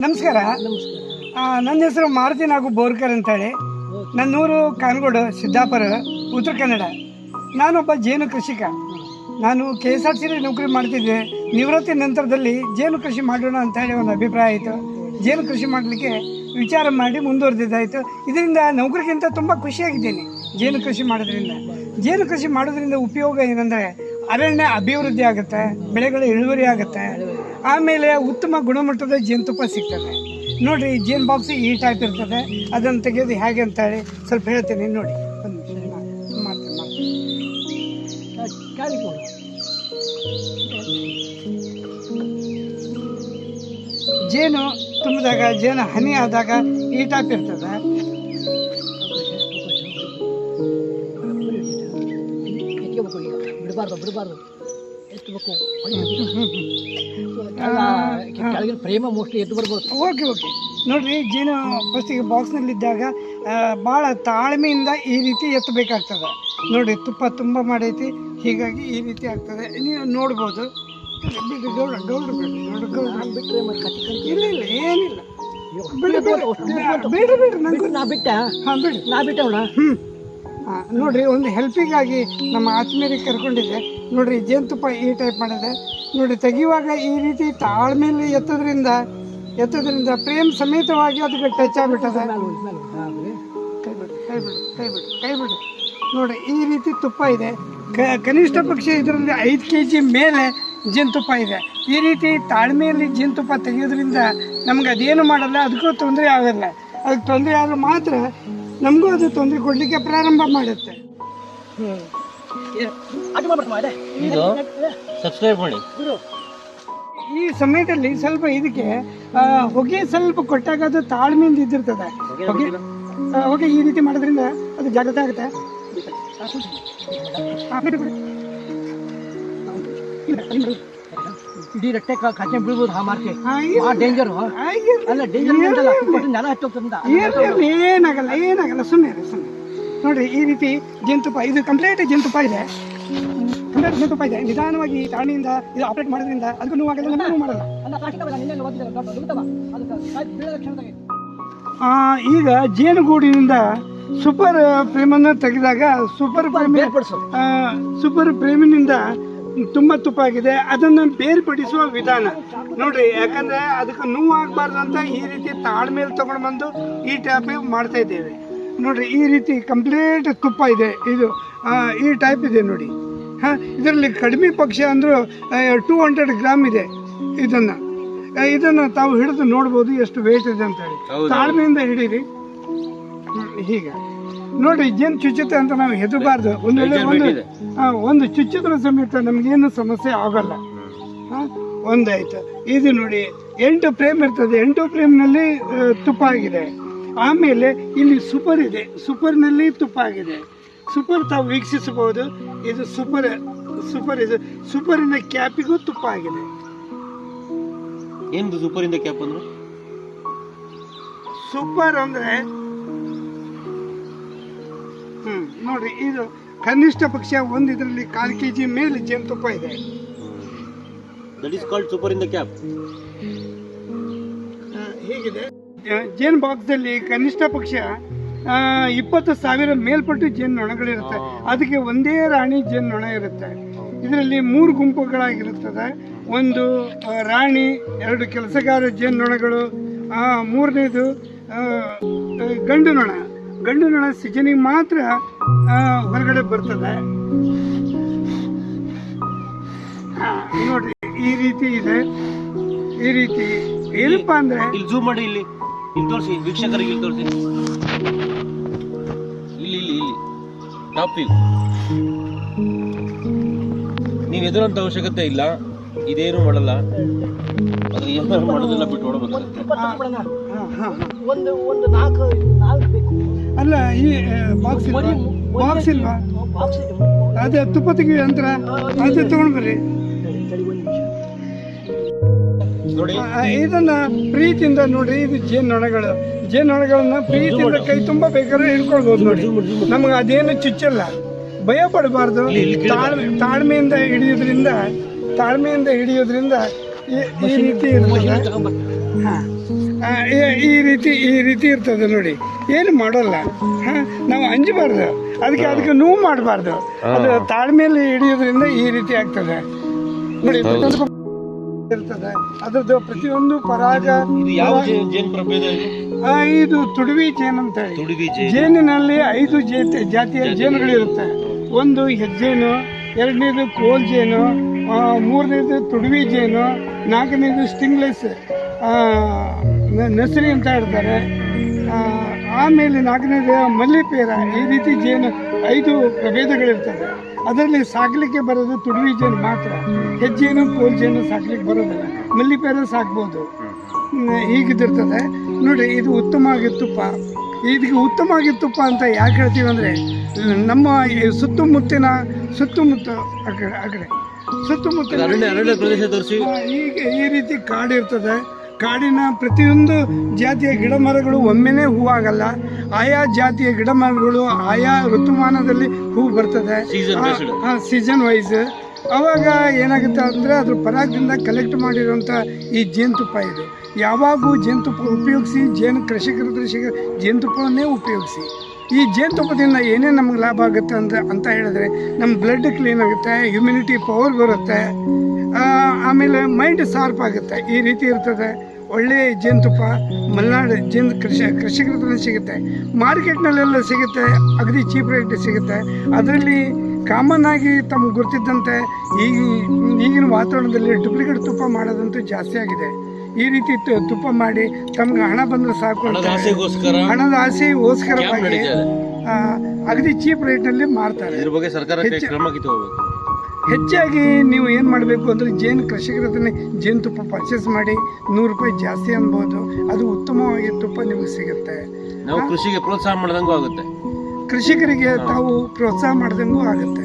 ನಮಸ್ಕಾರ. ನನ್ನ ಹೆಸರು ಮಾರುತಿ ನಾಗು ಬೋರ್ಕರ್ ಅಂತೇಳಿ. ನನ್ನ ಊರು ಕಾನಗೋಡು, ಸಿದ್ದಾಪುರ, ಉತ್ತರ ಕನ್ನಡ. ನಾನೊಬ್ಬ ಜೇನು ಕೃಷಿಕ. ನಾನು KSRTC ನೌಕರಿ ಮಾಡ್ತಿದ್ದೆ. ನಿವೃತ್ತಿ ನಂತರದಲ್ಲಿ ಜೇನು ಕೃಷಿ ಮಾಡೋಣ ಅಂತ ಹೇಳಿ ಒಂದು ಅಭಿಪ್ರಾಯ ಆಯಿತು. ಜೇನು ಕೃಷಿ ಮಾಡಲಿಕ್ಕೆ ವಿಚಾರ ಮಾಡಿ ಮುಂದುವರೆದಿದ್ದಾಯಿತು. ಇದರಿಂದ ನೌಕರಿಗಿಂತ ತುಂಬ ಖುಷಿಯಾಗಿದ್ದೇನೆ. ಜೇನು ಕೃಷಿ ಮಾಡೋದ್ರಿಂದ, ಜೇನು ಕೃಷಿ ಮಾಡೋದ್ರಿಂದ ಉಪಯೋಗ ಏನಂದರೆ ಅರಣ್ಯ ಅಭಿವೃದ್ಧಿ ಆಗುತ್ತೆ, ಬೆಳೆಗಳ ಇಳುವರಿ ಆಗುತ್ತೆ, ಆಮೇಲೆ ಉತ್ತಮ ಗುಣಮಟ್ಟದ ಜೇನುತುಪ್ಪ ಸಿಗ್ತದೆ. ನೋಡಿರಿ, ಜೇನು ಬಾಕ್ಸ್ ಈ ಟೈಪ್ ಇರ್ತದೆ. ಅದನ್ನು ತೆಗೆಯೋದು ಹೇಗೆ ಅಂತ ಹೇಳಿ ಸ್ವಲ್ಪ ಹೇಳ್ತೇನೆ ನೋಡಿ. ಒಂದು ನಿಮಿಷ ಮಾಡ್ತೇನೆ. ಜೇನು ತುಂಬಿದಾಗ, ಜೇನು ಹನಿ ಆದಾಗ ಈ ಟೈಪ್ ಇರ್ತದೆ. ಬಿಡಬಾರ್ದು ಎತ್ತಬೇಕು. ಪ್ರೇಮ ಮೋಸ್ಟ್ಲಿ ಎದ್ದು ಬರ್ಬೋದು. ಓಕೆ ನೋಡ್ರಿ, ಜೇನು ಫಸ್ಟಿಗೆ ಬಾಕ್ಸ್ನಲ್ಲಿದ್ದಾಗ ಭಾಳ ತಾಳ್ಮೆಯಿಂದ ಈ ರೀತಿ ಎತ್ತಬೇಕಾಗ್ತದೆ. ನೋಡಿ, ತುಪ್ಪ ತುಂಬ ಮಾಡೈತಿ, ಹೀಗಾಗಿ ಈ ರೀತಿ ಆಗ್ತದೆ. ನೀವು ನೋಡ್ಬೋದು. ಇಲ್ಲ ಏನಿಲ್ಲ, ನೋಡ್ರಿ, ಒಂದು ಹೆಲ್ಪಿಗಾಗಿ ನಮ್ಮ ಆತ್ಮೀಯರಿಗೆ ಕರ್ಕೊಂಡಿದ್ದೆ. ನೋಡ್ರಿ, ಜೇನುತುಪ್ಪ ಈ ಟೈಪ್ ಮಾಡಿದೆ. ನೋಡಿ, ತೆಗೆಯುವಾಗ ಈ ರೀತಿ ತಾಳ್ಮೇಲೆ ಎತ್ತೋದ್ರಿಂದ ಪ್ರೇಮ್ ಸಮೇತವಾಗಿ ಅದಕ್ಕೆ ಟಚ್ ಆಗಿಬಿಟ್ಟದೆ. ಕೈ ಬಿಡು. ನೋಡಿ, ಈ ರೀತಿ ತುಪ್ಪ ಇದೆ. ಕನಿಷ್ಠ ಪಕ್ಷ ಇದರಲ್ಲಿ 5 kg ಮೇಲೆ ಜೇನುತುಪ್ಪ ಇದೆ. ಈ ರೀತಿ ತಾಳ್ಮೆಯಲ್ಲಿ ಜೇನುತುಪ್ಪ ತೆಗೆಯೋದ್ರಿಂದ ನಮ್ಗೆ ಅದೇನು ಮಾಡಲ್ಲ, ಅದಕ್ಕೂ ತೊಂದರೆ ಆಗಲ್ಲ. ಅದಕ್ಕೆ ತೊಂದರೆ ಆದ್ರೆ ಮಾತ್ರ ನಮಗೂ ಅದು ತೊಂದರೆ ಕೊಡಲಿಕ್ಕೆ ಪ್ರಾರಂಭ ಮಾಡುತ್ತೆ. ಈ ಸಮಯದಲ್ಲಿ ಸ್ವಲ್ಪ ಇದಕ್ಕೆ ಹೊಗೆ ಸ್ವಲ್ಪ ಕೊಟ್ಟಾಗ ಅದು ತಾಳ್ಮೆಯಿಂದ ಇದ್ದಿರ್ತದೆ. ಹೊಗೆ ಈ ರೀತಿ ಮಾಡೋದ್ರಿಂದ ಅದು ಜಾಗ್ರತೆ ಆಗುತ್ತೆ. ಇಡೀ ರಟ್ಟೆ ಕಾಚೆ ಬೀಳ್ಬೋದು. ಡೇಂಜರ್ ಅಲ್ಲ, ಏನಾಗಲ್ಲ, ಸುಮ್ಮನೆ. ನೋಡ್ರಿ, ಈ ರೀತಿ ಜೇನುತುಪ್ಪ, ಇದು ಕಂಪ್ಲೀಟ್ ಜೇನುತುಪ್ಪ ಇದೆ. ನಿಧಾನವಾಗಿ ತಾಳ್ಮೆಯಿಂದ ಇದು ಆಪರೇಟ್ ಮಾಡೋದ್ರಿಂದ ಅದಕ್ಕೂ ನೋವಾಗಲ್ಲ, ನಮಗೂ ಮಾಡಲ್ಲ. ಈಗ ಜೇನುಗೂಡಿನಿಂದ ಸೂಪರ್ ಫ್ರೇಮನ್ನು ತೆಗೆದಾಗ ಸೂಪರ್ ಫ್ರೇಮಿನಿಂದ ತುಂಬ ತುಪ್ಪ ಆಗಿದೆ. ಅದನ್ನು ಬೇರ್ಪಡಿಸುವ ವಿಧಾನ ನೋಡ್ರಿ, ಯಾಕಂದ್ರೆ ಅದಕ್ಕೆ ನೋವಾಗಬಾರ್ದು ಅಂತ ಈ ರೀತಿ ತಾಳ್ಮೇಲೆ ತಗೊಂಡು ಬಂದು ಈ ಟೈಪ್ ಮಾಡ್ತಾ ಇದ್ದೇವೆ. ನೋಡ್ರಿ, ಈ ರೀತಿ ಕಂಪ್ಲೀಟ್ ತುಪ್ಪ ಇದೆ. ಇದು ಈ ಟೈಪ್ ಇದೆ ನೋಡಿ. ಇದರಲ್ಲಿ ಕಡಿಮೆ ಪಕ್ಷ ಅಂದರೂ 200 ಗ್ರಾಮ್ ಇದೆ. ಇದನ್ನು ತಾವು ಹಿಡಿದು ನೋಡ್ಬೋದು ಎಷ್ಟು ವೇಟ್ ಇದೆ ಅಂತ ಹೇಳಿ. ತಾಳ್ಮೆಯಿಂದ ಹಿಡೀರಿ. ಹೀಗೆ ನೋಡ್ರಿ, ಜೇನು ಚುಚ್ಚುತ್ತೆ ಅಂತ ನಾವು ಹೆದರಬಾರ್ದು. ಒಂದು ಚುಚ್ಚಿದ್ರ ಸಮೇತ ನಮಗೇನು ಸಮಸ್ಯೆ ಆಗಲ್ಲ. ಒಂದಾಯ್ತು. ಇದು ನೋಡಿ, 8 ಫ್ರೇಮ್ ಇರ್ತದೆ. 8 ಫ್ರೇಮ್ನಲ್ಲಿ ತುಪ್ಪ ಆಗಿದೆ. ಆಮೇಲೆ ಇಲ್ಲಿ ಸೂಪರ್ ಇದೆ, ಸೂಪರ್ನಲ್ಲಿ ತುಪ್ಪ ಆಗಿದೆ. ಸೂಪರ್ ತಾವು ವೀಕ್ಷಿಸಬಹುದು. ಇದು ಸೂಪರ್ ಸೂಪರಿನ ಕ್ಯಾಪಿಗೂ ತುಪ್ಪ ಆಗಿದೆ. ಏನು ಸೂಪರಿಂದ ಕ್ಯಾಪ್ ಅಂದ್ರೆ? ಸೂಪರ್ ಅಂದ್ರೆ ನೋಡ್ರಿ, ಇದು ಕನಿಷ್ಠ ಪಕ್ಷ ಒಂದು ಇದರಲ್ಲಿ 1/4 kg ಮೇಲೆ ಜೇನುತುಪ್ಪ ಇದೆ. That is called super in the cap. ಹೀಗಿದೆ. ಜೇನು ಬಾಕ್ಸ್ದಲ್ಲಿ ಕನಿಷ್ಠ ಪಕ್ಷ 20,000 ಮೇಲ್ಪಟ್ಟು ಜೇನು ನೊಣಗಳಿರುತ್ತೆ. ಅದಕ್ಕೆ ಒಂದೇ ರಾಣಿ ಜೇನು ನೊಣ ಇರುತ್ತೆ. ಇದರಲ್ಲಿ 3 ಗುಂಪುಗಳಾಗಿರುತ್ತದೆ. ಒಂದು ರಾಣಿ, 2 ಕೆಲಸಗಾರ ಜೇನು ನೊಣಗಳು, 3ನೇದು ಗಂಡು ನೊಣ. ಗಂಡು ನೊಣ ಸೀಸನಿಗೆ ಮಾತ್ರ ಹೊರಗಡೆ ಬರ್ತದೆ. ನೋಡ್ರಿ, ಈ ರೀತಿ ಇದೆ. ಈ ರೀತಿ ಏನಪ್ಪಾ ಅಂದ್ರೆ, ಇಲ್ಲಿ ಜೂಮ್ ಮಾಡಿ, ಇಲ್ಲಿ ತೋರಿಸಿ ವೀಕ್ಷಕರಿಗೆ, ಇಲ್ಲಿ ತೋರಿಸಿ. ಇಲ್ಲಿ ಟಾಪ್ ವ್ಯೂ. ನೀವು ಎದುರಂತ ಅವಶ್ಯಕತೆ ಇಲ್ಲ, ಇದೇನು ಮಾಡಲ್ಲ. ಅದ್ರ ಏನಾದ್ರು ಮಾಡೋದಿಲ್ಲ, ಬಿಟ್ಟು ಹೊಡಬೇಕಾಗುತ್ತೆ. ಒಂದು 4 ಬೇಕು. ಅಲ್ಲ, ಈ ಬಾಕ್ಸ್ ಇಲ್ವಾ? ಅದೇ ತುಪ್ಪ ತೆಗೆಯುವ ಯಂತ್ರ, ಅದೇ ತಗೊಂಡ್ ಬರ್ರಿ. ನೋಡಿ, ಇದನ್ನ ಪ್ರೀತಿಯಿಂದ ನೋಡ್ರಿ. ಇದು ಜೇನುನೊಣಗಳನ್ನ ಪ್ರೀತಿಯಿಂದ ಕೈ ತುಂಬ ಬೇಕಾದ್ರೆ ಹಿಡ್ಕೊಳ್ಬಹುದು. ನೋಡಿ, ನಮ್ಗೆ ಅದೇನು ಚುಚ್ಚಲ್ಲ, ಭಯ ಪಡಬಾರ್ದು. ತಾಳ್ಮೆಯಿಂದ ಹಿಡಿಯೋದ್ರಿಂದ ಈ ರೀತಿ ಇರ್ತದೆ. ಈ ರೀತಿ ಇರ್ತದೆ ನೋಡಿ, ಏನು ಮಾಡೋಲ್ಲ. ನಾವು ಅಂಜಬಾರ್ದು, ಅದಕ್ಕೆ ನೋವು ಮಾಡಬಾರ್ದು. ಅದು ತಾಳ್ಮೆಯಲ್ಲಿ ಹಿಡಿಯೋದ್ರಿಂದ ಈ ರೀತಿ ಆಗ್ತದೆ ನೋಡಿ. ಇರ್ತದೆ ಅದ್ರದ್ದು ಪ್ರತಿಯೊಂದು ಪರಾಗ. ಇದು ಯಾವ ಜೇನು ಪ್ರಭೇದ ಇದು? ಇದು ತುಡುವಿ ಜೇನು ಅಂತ ಹೇಳಿ. ಜೇನಿನಲ್ಲಿ 5 ಜಾತಿಯ ಜೇನುಗಳಿರುತ್ತೆ. ಒಂದು ಹೆಜ್ಜೇನು, 2ನೇದು ಕೋಲ್ ಜೇನು, 3ನೇದು ತುಡುವಿ ಜೇನು, 4ನೇದು ಸ್ಟಿಂಗ್ಲೆಸ್ ನರ್ಸರಿ ಅಂತ ಹೇಳ್ತಾರೆ. ಆಮೇಲೆ 4ನೇದು ಮಲ್ಲಿಪೇರ. ಈ ರೀತಿ ಜೇನು 5 ಪ್ರಭೇದಗಳಿರ್ತದೆ. ಅದರಲ್ಲಿ ಸಾಕಲಿಕ್ಕೆ ಬರೋದು ತುಡುವಿ ಜೇನು ಮಾತ್ರ. ಹೆಜ್ಜೇನು ಕೋಲ್ ಜೇನು ಸಾಕ್ಲಿಕ್ಕೆ ಬರೋದಿಲ್ಲ. ಮಲ್ಲಿಪೇರ ಸಾಕ್ಬೋದು. ಹೀಗಿದ್ದಿರ್ತದೆ ನೋಡಿ. ಇದು ಉತ್ತಮವಾಗಿ ತುಪ್ಪ. ಇದಕ್ಕೆ ಉತ್ತಮವಾಗಿ ತುಪ್ಪ ಅಂತ ಯಾಕೆ ಹೇಳ್ತೀವಿ ಅಂದರೆ, ನಮ್ಮ ಸುತ್ತಮುತ್ತ ಈಗ ಈ ರೀತಿ ಕಾಡಿರ್ತದೆ. ಕಾಡಿನ ಪ್ರತಿಯೊಂದು ಜಾತಿಯ ಗಿಡ ಮರಗಳು ಒಮ್ಮೆನೇ ಹೂವಾಗಲ್ಲ. ಆಯಾ ಜಾತಿಯ ಗಿಡ ಮರಗಳು ಆಯಾ ಋತುಮಾನದಲ್ಲಿ ಹೂ ಬರ್ತದೆ, ಸೀಸನ್ ವೈಸ್. ಆವಾಗ ಏನಾಗುತ್ತೆ ಅಂದರೆ ಅದ್ರ ಪರಾಗದಿಂದ ಕಲೆಕ್ಟ್ ಮಾಡಿರೋಂಥ ಈ ಜೇನುತುಪ್ಪ ಇದು. ಯಾವಾಗೂ ಜೇನುತುಪ್ಪ ಉಪಯೋಗಿಸಿ, ಕೃಷಿಕರ ಜೇನುತುಪ್ಪವನ್ನೇ ಉಪಯೋಗಿಸಿ. ಈ ಜೇನುತುಪ್ಪದಿಂದ ಏನೇನು ನಮ್ಗೆ ಲಾಭ ಆಗುತ್ತೆ ಅಂತ ಹೇಳಿದ್ರೆ, ನಮ್ಮ ಬ್ಲಡ್ ಕ್ಲೀನ್ ಆಗುತ್ತೆ, ಇಮ್ಯುನಿಟಿ ಪವರ್ ಬರುತ್ತೆ, ಆಮೇಲೆ ಮೈಂಡ್ ಶಾರ್ಪ್ ಆಗುತ್ತೆ. ಈ ರೀತಿ ಇರ್ತದೆ. ಒಳ್ಳೆಯ ಜೇನುತುಪ್ಪ ಮಲೆನಾಡು ಕೃಷಿಕರ ಹತ್ರ ಸಿಗುತ್ತೆ. ಮಾರ್ಕೆಟ್ನಲ್ಲೆಲ್ಲ ಸಿಗುತ್ತೆ, ಅಗದಿ ಚೀಪ್ ರೇಟ್ ಸಿಗುತ್ತೆ. ಅದರಲ್ಲಿ ಕಾಮನ್ ಆಗಿ ತಮ್ಗೆ ಗೊತ್ತಿದ್ದಂತೆ ಈಗಿನ ವಾತಾವರಣದಲ್ಲಿ ಡೂಪ್ಲಿಕೇಟ್ ತುಪ್ಪ ಮಾಡೋದಂತೂ ಜಾಸ್ತಿ ಆಗಿದೆ. ಈ ರೀತಿ ತುಪ್ಪ ಮಾಡಿ ತಮ್ಗೆ ಹಣ ಬಂದರೆ ಸಾಕು, ಹಣದ ಆಸೆಗೋಸ್ಕರವಾಗಿ ಅಗದಿ ಚೀಪ್ ರೇಟ್ನಲ್ಲಿ ಮಾರ್ತಾರೆ. ಹೆಚ್ಚಾಗಿ ನೀವು ಏನು ಮಾಡಬೇಕು ಅಂದರೆ, ಕೃಷಿಕರ ಹತ್ರನೇ ಜೇನುತುಪ್ಪ ಪರ್ಚೇಸ್ ಮಾಡಿ. 100 ರೂಪಾಯಿ ಜಾಸ್ತಿ ಅನ್ಬೋದು. ಅದು ಉತ್ತಮವಾಗಿ ತುಪ್ಪ ನಿಮಗೆ ಸಿಗುತ್ತೆ. ನಾವು ಕೃಷಿಗೆ ಪ್ರೋತ್ಸಾಹ ಮಾಡ್ದಂಗೂ ಆಗುತ್ತೆ, ಕೃಷಿಕರಿಗೆ ತಾವು ಪ್ರೋತ್ಸಾಹ ಮಾಡ್ದಂಗೂ ಆಗುತ್ತೆ.